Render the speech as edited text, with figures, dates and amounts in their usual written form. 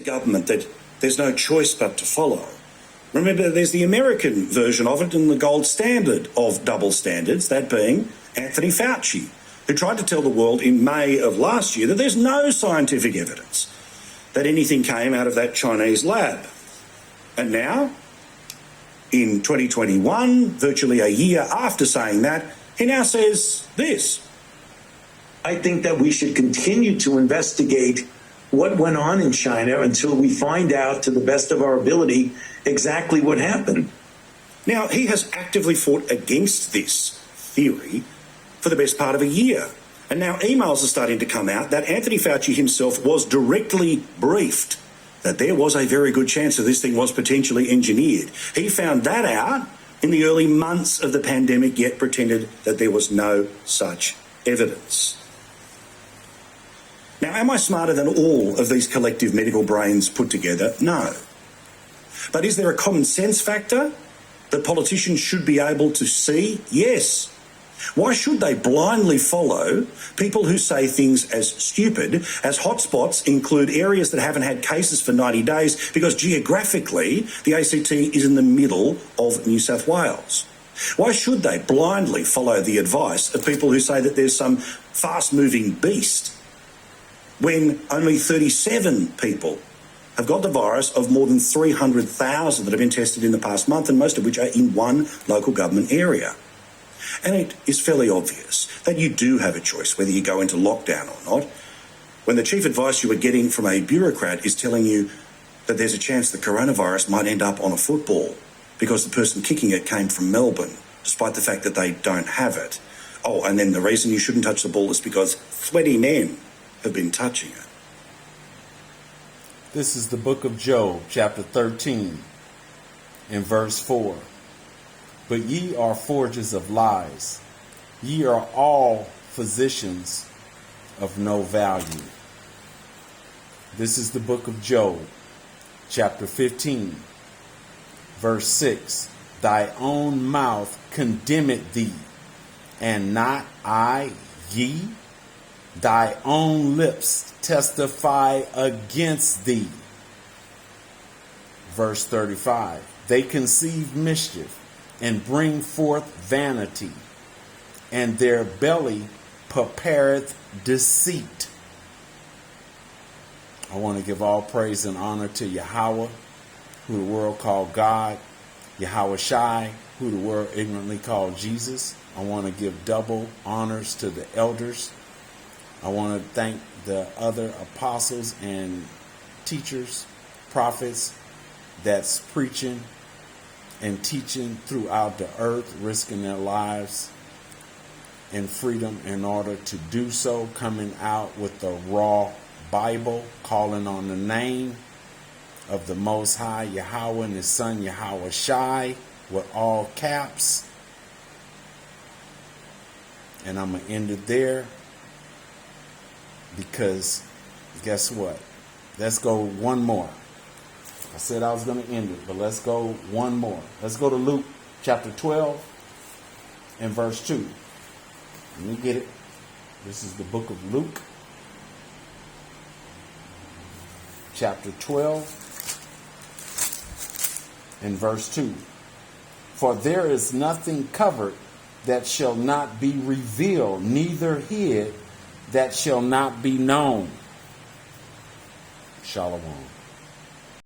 government that there's no choice but to follow. Remember, there's the American version of it and the gold standard of double standards, that being Anthony Fauci, who tried to tell the world in May of last year that there's no scientific evidence that anything came out of that Chinese lab. And now, in 2021, virtually a year after saying that, he now says this. I think that we should continue to investigate what went on in China until we find out, to the best of our ability, exactly what happened. Now, he has actively fought against this theory for the best part of a year. And now emails are starting to come out that Anthony Fauci himself was directly briefed that there was a very good chance that this thing was potentially engineered. He found that out in the early months of the pandemic, yet pretended that there was no such evidence. Now, am I smarter than all of these collective medical brains put together? No. But is there a common sense factor that politicians should be able to see? Yes. Why should they blindly follow people who say things as stupid as hotspots include areas that haven't had cases for 90 days because geographically the ACT is in the middle of New South Wales? Why should they blindly follow the advice of people who say that there's some fast-moving beast when only 37 people have got the virus of more than 300,000 that have been tested in the past month, and most of which are in one local government area? And it is fairly obvious that you do have a choice whether you go into lockdown or not, when the chief advice you are getting from a bureaucrat is telling you that there's a chance the coronavirus might end up on a football because the person kicking it came from Melbourne, despite the fact that they don't have it. Oh, and then the reason you shouldn't touch the ball is because sweaty men have been touching it. This is the book of Job, chapter 13, and verse 4. But ye are forgers of lies. Ye are all physicians of no value. This is the book of Job, chapter 15, verse 6. Thy own mouth condemneth thee, and not I, ye? Thy own lips testify against thee. Verse 35. They conceive mischief and bring forth vanity, and their belly prepareth deceit. I want to give all praise and honor to Yahweh, who the world called God, Yahweh Shai, who the world ignorantly called Jesus. I want to give double honors to the elders. I want to thank the other apostles and teachers, prophets that's preaching and teaching throughout the earth, risking their lives in freedom in order to do so, coming out with the raw Bible, calling on the name of the Most High, Yahweh, and His Son, Yahweh Shai, with all caps. And I'm going to end it there because guess what? Let's go one more. I said I was going to end it, but let's go one more. Let's go to Luke chapter 12 and verse 2. Let me get it. This is the book of Luke, chapter 12 and verse 2. For there is nothing covered that shall not be revealed, neither hid that shall not be known. Shalom.